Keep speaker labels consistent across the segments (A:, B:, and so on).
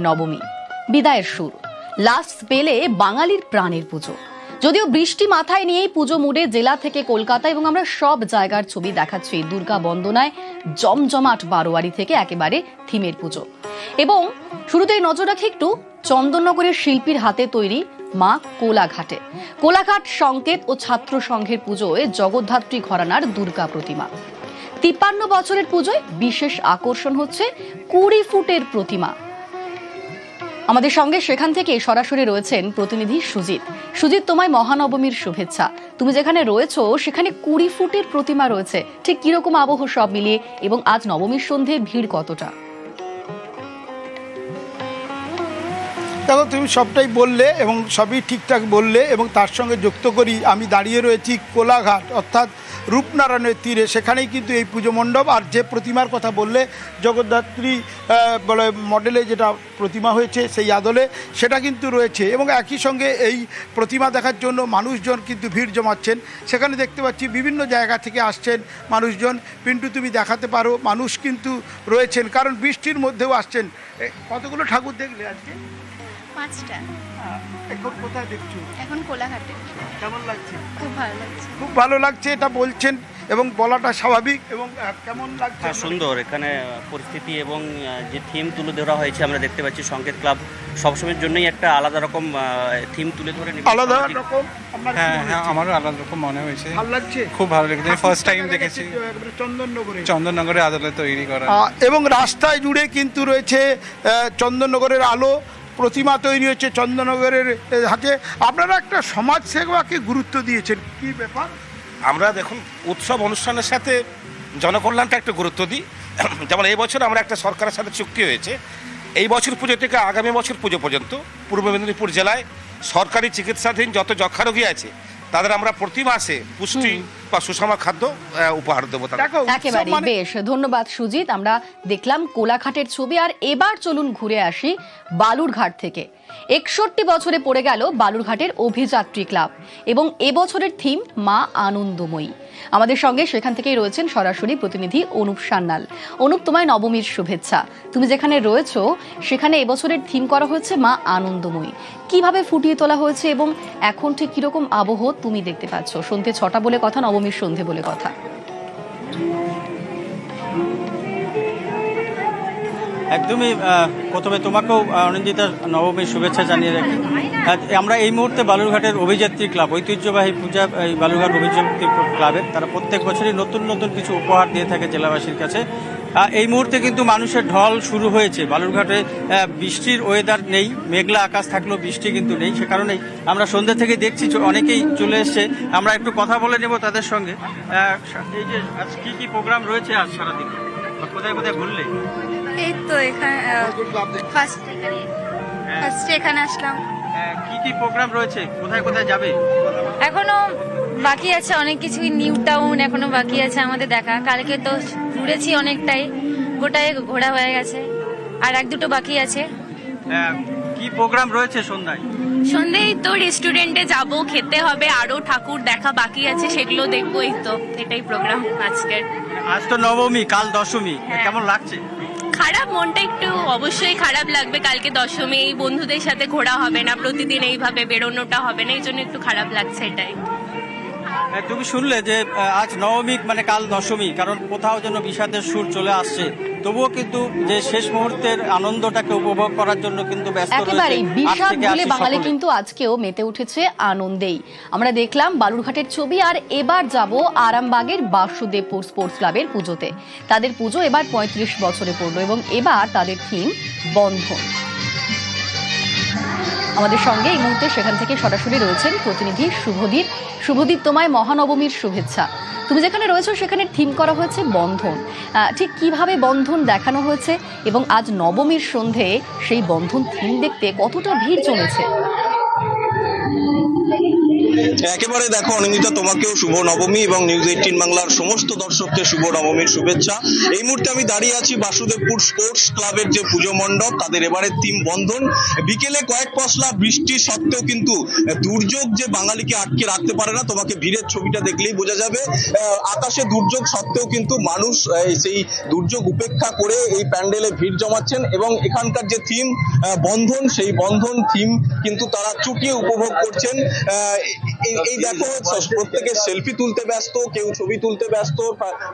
A: নবমী, বিদায়ের সুর, লাস্ট পেলে বাঙালির প্রাণের পুজো। যদিও বৃষ্টি মাথায় নিয়েই পুজো মুডে জেলা থেকে কলকাতা এবং আমরা সব জায়গার ছবি দেখাচ্ছি দুর্গা বন্দনায় জমজমাট বারোয়ারি থেকে একেবারে থিমের পুজো। এবং শুরুতেই নজর রাখি একটু চন্দননগরের শিল্পীর হাতে তৈরি মা কোলাঘাটে। কোলাঘাট সংকেত ও ছাত্র সংঘের পুজোয় জগদ্ধাত্রী ঘরানার দুর্গা প্রতিমা। 53 বছরের পুজোয় বিশেষ আকর্ষণ হচ্ছে 20 ফুটের প্রতিমা। আমাদের সঙ্গে সেখান থেকে সরাসরি রয়েছেন প্রতিনিধি সুজিত। সুজিত, তোমায় মহানবমীর শুভেচ্ছা। তুমি যেখানে রয়েছো সেখানে 20 ফুটের প্রতিমা রয়েছে, ঠিক কিরকম আবহ সব মিলিয়ে, এবং আজ নবমীর সন্ধে ভিড় কতটা?
B: দেখো, তুমি সবটাই বললে এবং সবই ঠিকঠাক বললে, এবং তার সঙ্গে যুক্ত করি আমি দাঁড়িয়ে রয়েছি কোলাঘাট অর্থাৎ রূপনারায়ণের তীরে। সেখানেই কিন্তু এই পুজো মণ্ডপ। আর যে প্রতিমার কথা বললে জগদ্ধাত্রী বলে মডেলে যেটা প্রতিমা হয়েছে সেই আদলে সেটা কিন্তু রয়েছে, এবং একই সঙ্গে এই প্রতিমা দেখার জন্য মানুষজন কিন্তু ভিড় জমাচ্ছেন। সেখানে দেখতে পাচ্ছি বিভিন্ন জায়গা থেকে আসছেন মানুষজন। পিন্টু, তুমি দেখাতে পারো, মানুষ কিন্তু রয়েছেন, কারণ বৃষ্টির মধ্যেও আসছেন। কতগুলো ঠাকুর দেখলে আজকে?
C: 5টা।
B: এখন কোথায় দেখছো?
C: এখন কোলাঘাটে।
B: কেমন লাগছে?
C: খুব ভালো লাগছে।
B: খুব ভালো লাগছে এটা বলছেন, এবং বলাটা স্বাভাবিক। এবং কেমন লাগছে?
D: হ্যাঁ, সুন্দর। এখানে পরিস্থিতি এবং যে থিম তুলে ধরা হয়েছে আমরা দেখতে পাচ্ছি, সংকেত ক্লাব সবসময়ের জন্যই একটা আলাদা রকম থিম তুলে ধরে
B: আলাদা রকম।
E: হ্যাঁ, আমারও আলাদা রকম মনে হয়েছে।
B: ভালো লাগছে,
E: খুব ভালো লেগেছে। ফার্স্ট টাইম দেখেছি চন্দননগরে আদলে তৈরি করা,
B: এবং রাস্তায় জুড়ে কিন্তু রয়েছে চন্দননগরের আলো। প্রতিমা তৈরি হচ্ছে চন্দননগরের হাতে। আপনারা একটা সমাজ সেবাকে গুরুত্ব দিয়েছেন, কি ব্যাপার?
F: আমরা দেখুন, উৎসব অনুষ্ঠানের সাথে জনকল্যাণটা একটু গুরুত্ব দিই। যেমন এই বছর আমরা একটা সরকারের সাথে চুক্তি হয়েছে, এই বছর পুজো থেকে আগামী বছর পুজো পর্যন্ত পূর্ব মেদিনীপুর জেলায় সরকারি চিকিৎসাধীন যত যক্ষা রোগী আছে তাদের আমরা প্রতি মাসে পুষ্টি বা সুষম খাদ্য উপহার দেবো।
A: একেবারে বেশ, ধন্যবাদ সুজিত। আমরা দেখলাম কোলাঘাটের ছবি। আর এবার চলুন ঘুরে আসি বালুরঘাট থেকে। 61 বছরে পড়ে গেল বালুরঘাটের অভিযাত্রী ক্লাব, এবং এবছরের থিম মা আনন্দময়ী। আমাদের সঙ্গে সেখান থেকেই রয়েছেন সরাসরি প্রতিনিধি অনুপ সান্যাল। অনুপ, তোমায় নবমীর শুভেচ্ছা। তুমি যেখানে রয়েছো সেখানে এবছরের থিম করা হয়েছে মা আনন্দময়ী। কিভাবে ফুটিয়ে তোলা হয়েছে এবং এখন ঠিক কিরকম আবহ তুমি দেখতে পাচ্ছ? সন্ধ্যে 6টা বলে কথা, নবমীর সন্ধে বলে কথা।
G: একদমই। প্রথমে তোমাকেও অনিন্দিতা নবমীর শুভেচ্ছা জানিয়ে রাখি। আমরা এই মুহূর্তে বালুরঘাটের অভিযাত্রী ক্লাব, ঐতিহ্যবাহী পূজা এই বালুরঘাট অভিযাত্রী ক্লাবের, তারা প্রত্যেক বছরই নতুন নতুন কিছু উপহার দিয়ে থাকে জেলাবাসীর কাছে। এই মুহূর্তে কিন্তু মানুষের ঢল শুরু হয়েছে। বালুরঘাটে বৃষ্টির ওয়েদার নেই, মেঘলা আকাশ থাকলেও বৃষ্টি কিন্তু নেই। সে কারণেই আমরা সন্ধ্যা থেকে দেখছি অনেকেই চলে এসছে। আমরা একটু কথা বলে নেব তাদের সঙ্গে। এই যে আজ কি কি প্রোগ্রাম রয়েছে আজ সারাদিন, কোথায় কোথায় ঘুরলে?
C: এই তো এখানে ফার্স্টে এখানে আসলাম।
G: কি কি প্রোগ্রাম রয়েছে, কোথায় কোথায় যাবে?
C: এখনো বাকি আছে অনেক কিছুই, নিউ টাউন এখনো বাকি আছে আমাদের দেখা। কালকে তো ঘুরেছি অনেকটাই, গোটায় ঘোরা হয়ে গেছে, আর 1-2টো বাকি আছে।
G: কি প্রোগ্রাম রয়েছে সন্ধ্যায়?
H: সন্ধ্যায় তো রেস্টুরেন্টে যাব, খেতে হবে, আরো ঠাকুর দেখা বাকি আছে, সেগুলো দেখবো। এই তো এটাই প্রোগ্রাম আজকের।
G: আজ তো নবমী, কাল দশমী, কেমন লাগছে?
H: খারাপ, মনটা একটু অবশ্যই খারাপ লাগবে। কালকে দশমী, এই বন্ধুদের সাথে ঘোরা হবে না, প্রতিদিন এইভাবে বেরোনোটা হবে না, এই জন্য একটু খারাপ লাগছে এটাই।
G: তুমি শুনলে যে আজ নবমী মানে কাল দশমী, কারণ কোথাও যেন বিষাদের সুর চলে আসছে, তবুও কিন্তু যে শেষ মুহূর্তের আনন্দটাকে উপভোগ করার জন্য কিন্তু ব্যস্ত রয়েছে।
A: একেবারে বিষাদ ভুলে বাঙালি কিন্তু আজকেও মেতে উঠেছে আনন্দেই। আমরা দেখলাম বালুরঘাটের ছবি। আর এবার যাব আরামবাগের বাসুদেবপুর স্পোর্টস ক্লাবের পুজোতে। তাদের পুজো এবার 35 বছরে পড়লো, এবং এবার তাদের থিম বন্ধন। আমাদের সঙ্গে এই মুহূর্তে সেখান থেকে সরাসরি রয়েছেন প্রতিনিধি শুভদীপ। শুভদীপ, তোমায় মহানবমীর শুভেচ্ছা। তুমি যেখানে রয়েছো সেখানে থিম করা হয়েছে বন্ধন। ঠিক কিভাবে বন্ধন দেখানো হয়েছে, এবং আজ নবমীর সন্ধে সেই বন্ধন থিম দেখতে কতটা ভিড় জমেছে?
I: একেবারে দেখো অনিন্দিতা, তোমাকেও শুভ নবমী এবং নিউজ 18 বাংলার সমস্ত দর্শককে শুভ নবমীর শুভেচ্ছা। এই মুহূর্তে আমি দাঁড়িয়ে আছি বাসুদেবপুর স্পোর্টস ক্লাবের যে পুজো মণ্ডপ, তাদের এবারের থিম বন্ধন। বিকেলে কয়েক পশলা বৃষ্টি সত্ত্বেও কিন্তু দুর্যোগ যে বাঙালিকে আটকে রাখতে পারে না, তোমাকে ভিড়ের ছবিটা দেখলেই বোঝা যাবে। আকাশে দুর্যোগ সত্ত্বেও কিন্তু মানুষ সেই দুর্যোগ উপেক্ষা করে এই প্যান্ডেলে ভিড় জমাচ্ছেন এবং এখানকার যে থিম বন্ধন, সেই বন্ধন থিম কিন্তু তারা চুটিয়ে উপভোগ করছেন। এই দেখো প্রত্যেকে সেলফি তুলতে ব্যস্ত, কেউ ছবি তুলতে ব্যস্ত,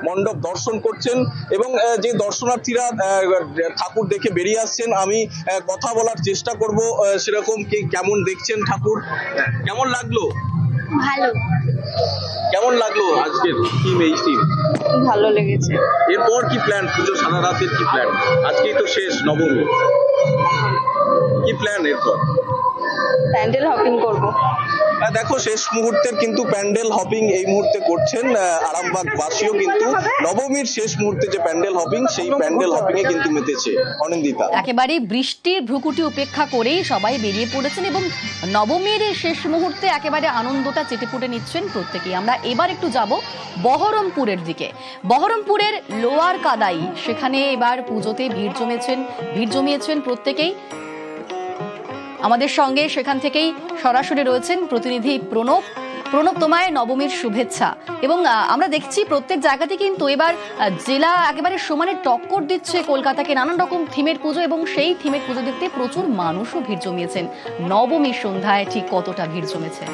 I: মণ্ডপ দর্শন করছেন এবং যে দর্শনার্থীরা ঠাকুর দেখে বেরিয়ে আসছেন, আমি কথা বলার চেষ্টা করব সেরকম কেমন দেখছেন ঠাকুর, কেমন লাগলো?
J: ভালো।
I: কেমন লাগলো আজকের থিম? এই থিম
J: ভালো লেগেছে।
I: এরপর কি প্ল্যান? পুজো সারা রাতের কি প্ল্যান? আজকেই তো শেষ নবমী, কি প্ল্যান এরপর?
J: প্যান্ডেল হপিং করব।
I: দেখো শেষ মুহূর্তের কিন্তু প্যান্ডেল হপিং এই মুহূর্তে করছেন আরামবাগ বাসীও, কিন্তু নবমীর শেষ মুহূর্তে যে প্যান্ডেল হপিং, সেই প্যান্ডেল হপিং এ কিন্তু মেতেছে অনিন্দিতা।
A: একেবারে বৃষ্টির ভ্রুকুটি উপেক্ষা করেই সবাই বেরিয়ে পড়েছেন এবং নবমীর শেষ মুহূর্তে একেবারে আনন্দটা চেটেপুটে নিচ্ছেন প্রত্যেকেই। আমরা এবার একটু যাব বহরমপুরের দিকে। বহরমপুরের লোয়ার কাদাই, সেখানে এবার পুজোতে ভিড় জমিয়েছেন প্রত্যেকেই। আমাদের সঙ্গে সেখান থেকেই সরাসরি রয়েছেন প্রতিনিধি প্রণব। তোমায় নবমীর শুভেচ্ছা। এবং আমরা দেখছি প্রত্যেক জায়গাতে কিন্তু এবার জেলা একেবারে সমানে টক্কর দিচ্ছে কলকাতাকে, নানান রকম থিমের পুজো, এবং সেই থিমের পুজো দেখতে প্রচুর মানুষও ভিড় জমিয়েছেন। নবমীর সন্ধ্যায় ঠিক কতটা ভিড় জমেছে?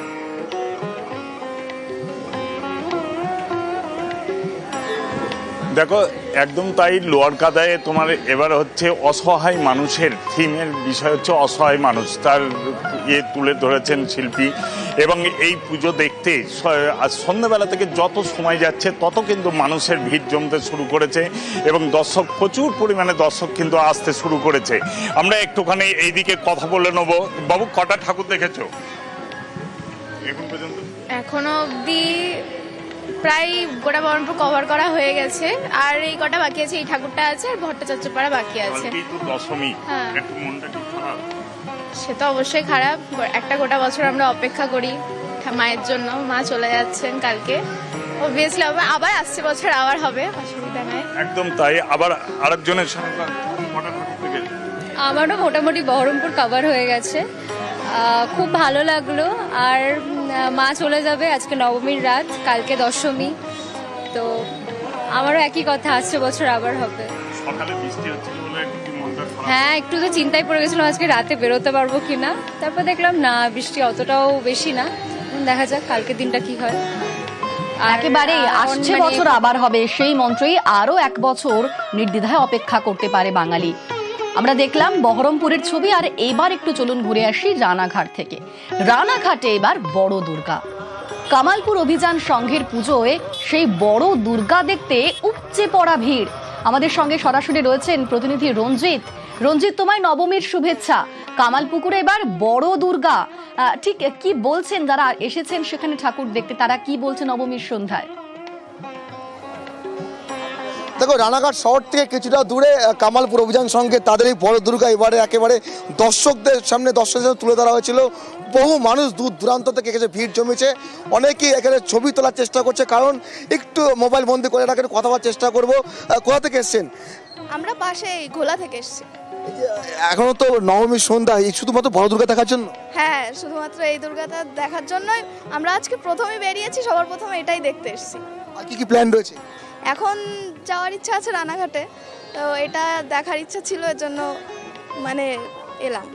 K: দেখো একদম তাই, লোয়ার কাদায় তোমার এবার হচ্ছে অসহায় মানুষের থিমের বিষয় হচ্ছে অসহায় মানুষ, তার তুলে ধরেছেন শিল্পী। এবং এই পুজো দেখতে সন্ধ্যাবেলা থেকে যত সময় যাচ্ছে তত কিন্তু মানুষের ভিড় জমতে শুরু করেছে এবং প্রচুর পরিমাণে দর্শক কিন্তু আসতে শুরু করেছে। আমরা একটুখানি এইদিকে কথা বলে নেবো। বাবু, কটা ঠাকুর দেখেছো এখন পর্যন্ত?
J: এখনো অবধি প্রায় গোটা বহরমপুর কভার করা হয়ে গেছে, আর এই কটা বাকি আছে, এই ঠাকুরটা আছে আর ভট্টাচার্য পাড়া বাকি আছে।
K: দশমী,
J: হ্যাঁ।
K: একটু মনটা কি খারাপ?
J: সে তো অবশ্যই খারাপ। একটা গোটা বছর আমরা অপেক্ষা করি মায়ের জন্য, মা চলে যাচ্ছেন কালকে, অবভিয়াসলি আবার আসছে বছর আবার হবে, অসুবিধা নাই।
K: একদম তাই। আবার আরেকজনের সঙ্গে
J: আমারও মোটামুটি বহরমপুর কভার হয়ে গেছে, খুব ভালো লাগলো। আর মা চলে যাবে আজকে নবমীর রাত, কালকে দশমী, তো আমারও একই কথা, আসছে বছর আবার হবে। হ্যাঁ, একটু তো চিন্তায় পড়ে গেছিলাম আজকে রাতে বেরোতে পারবো কিনা, তারপর দেখলাম না, বৃষ্টি অতটাও বেশি না, দেখা যাক কালকের দিনটা কি হয়।
A: একেবারে আসছে বছর আবার হবে, সেই মন্ত্রেই আরো এক বছর নির্দ্বিধায় অপেক্ষা করতে পারে বাঙালি। আমরা দেখলাম বহরমপুরের ছবি। আর এবার একটু চলুন ঘুরে আসি রানাঘাট থেকে। রানাঘাটে এবার বড় দুর্গা, কামালপুর অভিযান সংঘের পুজোয় সেই বড় দুর্গা দেখতে উপচে পড়া ভিড়। আমাদের সঙ্গে সরাসরি রয়েছেন প্রতিনিধি রঞ্জিত। তোমায় নবমীর শুভেচ্ছা। কামালপুকুরে এবার বড় দুর্গা, ঠিক কি বলছেন যারা এসেছেন সেখানে ঠাকুর দেখতে, তারা কি বলছেন নবমীর সন্ধ্যায়?
L: দেখো, রানাঘাট শহর থেকে কিছুটা দূরে কামালপুর অভিযান সঙ্গে তাদের এই বড় দুর্গা এবারে একেবারে দর্শকদের সামনে তুলে ধরা হয়েছিল। বহু মানুষ দূর দূরান্ত থেকে এসে ভিড় জমেছে, অনেকেই এখানে ছবি তোলার চেষ্টা করছে, কারণ একটু মোবাইল বন্দি করে রাখার কথা বলার চেষ্টা করবো। কোথা থেকে এসছেন?
J: আমরা পাশে ঘোলা থেকে এসেছি।
L: এখনো তো নবমীর সন্ধ্যা, শুধুমাত্র বড় দুর্গা দেখার জন্য?
J: হ্যাঁ, শুধুমাত্র এই দুর্গাটা দেখার জন্যই আমরা আজকে প্রথমে বেরিয়েছি, সবার প্রথমে এটাই দেখতে এসেছি।
L: আর কি প্ল্যান রয়েছে?
J: এখন যাওয়ার ইচ্ছা আছে রানাঘাটে, তো এটা দেখার ইচ্ছা ছিল, এর জন্য মানে এলাম।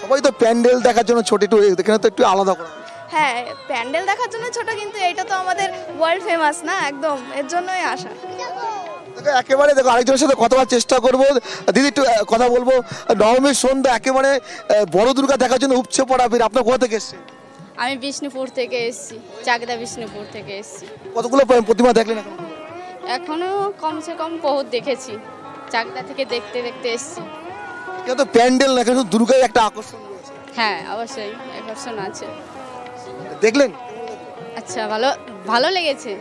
L: সবাই তো প্যান্ডেল দেখার জন্য ছোট, একটু এখানে তো একটু আলাদা করা।
J: হ্যাঁ, প্যান্ডেল দেখার জন্য ছোট, কিন্তু এটা তো আমাদের ওয়ার্ল্ড ফেমাস না, একদম এর জন্যই আসা।
L: একেবারে দেখো, আরেকজনের সাথে কথা বলার চেষ্টা করবো। দিদি, একটু কথা বলবো। নবমীর সন্ধ্যা একেবারে বড় দুর্গা দেখার জন্য উপচে পড়া ভিড়, আপনার কোথা থেকে এসছেন?
J: আমি বিষ্ণুপুর থেকে এসেছি, চাকদা বিষ্ণুপুর থেকে এসেছি।
L: কতগুলো প্রতিমা দেখলেন?
J: এখনো কমসে কম বহুত দেখেছি, চাকদা থেকে দেখতে দেখতে এসেছি।
L: কিন্তু প্যান্ডেল না, কিন্তু দুর্গার একটা আকর্ষণ রয়েছে।
J: হ্যাঁ, অবশ্যই আকর্ষণ আছে।
L: দেখলেন?
J: আচ্ছা, ভালো লেগেছে।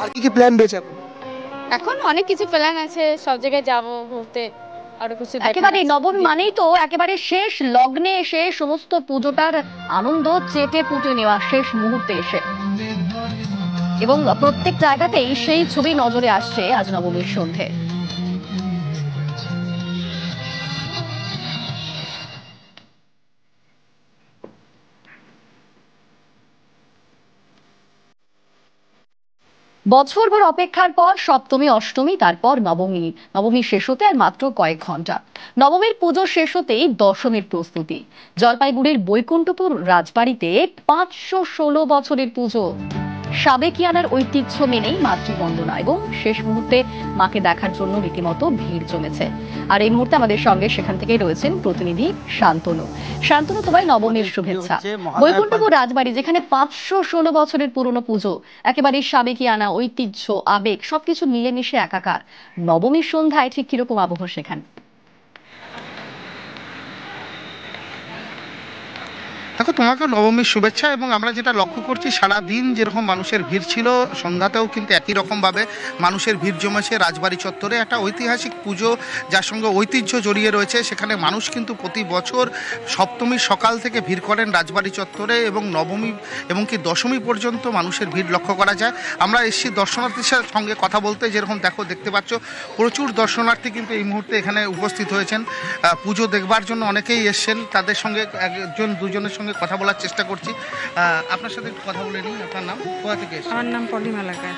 L: আর কি প্ল্যান রয়েছে?
J: এখন অনেক কিছু প্ল্যান আছে, সব জায়গায় যাব ঘুরতে, আরো কিছু
A: একেবারে নবমী মানেই তো একেবারে শেষ লগ্নে এসে সমস্ত পুজোটার আনন্দ চেটে পুটে নেওয়া শেষ মুহূর্তে এসে, এবং প্রত্যেক জায়গাতেই সেই ছবি নজরে আসছে আজ নবমীর সন্ধে। বছরভর অপেক্ষার পর সপ্তমী, অষ্টমী, তারপর নবমী। নবমী শেষ হতে আর মাত্র কয়েক ঘন্টা। নবমীর পুজো শেষ হতেই দশমীর প্রস্তুতি। জলপাইগুড়ির বৈকুণ্ঠপুর রাজবাড়িতে 516 বছরের পুজো। সাবেকিয়ানার ঐতিহ্য মেনেই মাতৃবন্দনা এবং শেষ মুহূর্তে মাকে দেখার জন্য রীতিমতো ভিড় জমেছে। আর এই মুহূর্তে আমাদের সঙ্গে সেখান থেকে রয়েছেন প্রতিনিধি শান্তনু। শান্তনু, তোমায় নবমীর শুভেচ্ছা। বৈকুণ্ঠপুর রাজবাড়ি, যেখানে 516 বছরের পুরনো পুজো, একেবারে সাবেকিয়ানা, ঐতিহ্য, আবেগ সবকিছু মিলেমিশে একাকার। নবমীর সন্ধ্যায় ঠিক কিরকম আবহ সেখানে?
M: দেখো, তোমাকে নবমীর শুভেচ্ছা। এবং আমরা যেটা লক্ষ্য করছি, সারাদিন যেরকম মানুষের ভিড় ছিল, সন্ধ্যাতেও কিন্তু একই রকমভাবে মানুষের ভিড় জমেছে রাজবাড়ি চত্বরে। একটা ঐতিহাসিক পুজো যার সঙ্গে ঐতিহ্য জড়িয়ে রয়েছে, সেখানে মানুষ কিন্তু প্রতি বছর সপ্তমীর সকাল থেকে ভিড় করেন রাজবাড়ি চত্বরে, এবং নবমী এবং কি দশমী পর্যন্ত মানুষের ভিড় লক্ষ্য করা যায়। আমরা এসছি দর্শনার্থীর সঙ্গে কথা বলতে। যেরকম দেখতে পাচ্ছ, প্রচুর দর্শনার্থী কিন্তু এই মুহূর্তে এখানে উপস্থিত হয়েছেন পুজো দেখবার জন্য। অনেকেই এসছেন, তাদের সঙ্গে একজন দুজনের সঙ্গে কথা বলার চেষ্টা করছি। আপনার সাথে একটু কথা বলে নিই। আপনার নাম, কোথা থেকে এসেছেন?
N: আমার নাম পলিমা লাগায়।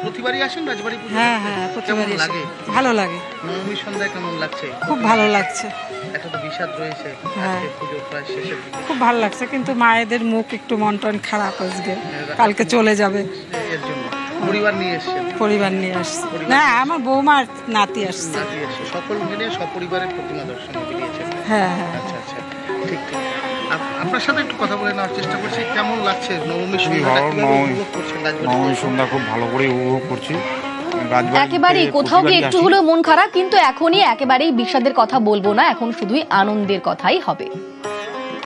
M: প্রতিবারই আসেন রাজবাড়ি পুজো?
N: হ্যাঁ হ্যাঁ, প্রতিবারই লাগে। ভালো লাগে।
M: নবমী সন্ধ্যায় কেমন লাগছে?
N: খুব ভালো লাগছে।
M: একটা তো বিষাদ রয়েছে,
N: হ্যাঁ,
M: পুজো প্রায় শেষের দিকে।
N: খুব ভালো লাগছে, কিন্তু মায়েদের মুখ একটু মন টন খারাপ আজকে, কালকে চলে যাবে।
M: এর জন্য পরিবার নিয়ে এসেছেন?
N: পরিবার নিয়ে আসছে না, আমার বৌমা আর নাতি আসছে।
M: সকল মিলে সপরিবারের প্রতিমা দর্শনে বেরিয়েছেন?
N: হ্যাঁ হ্যাঁ।
M: আচ্ছা আচ্ছা, ঠিক ঠিক। আপনার সাথে একটু কথা বলে নেওয়ার চেষ্টা করছি। কেমন লাগছে নবমীর
O: সন্ধ্যা? খুব ভালো করে উপভোগ করছি।
A: একেবারেই কোথাও কি একটু হলেও মন খারাপ, কিন্তু এখনই একেবারেই বিষাদের কথা বলবো না, এখন শুধুই আনন্দের কথাই হবে।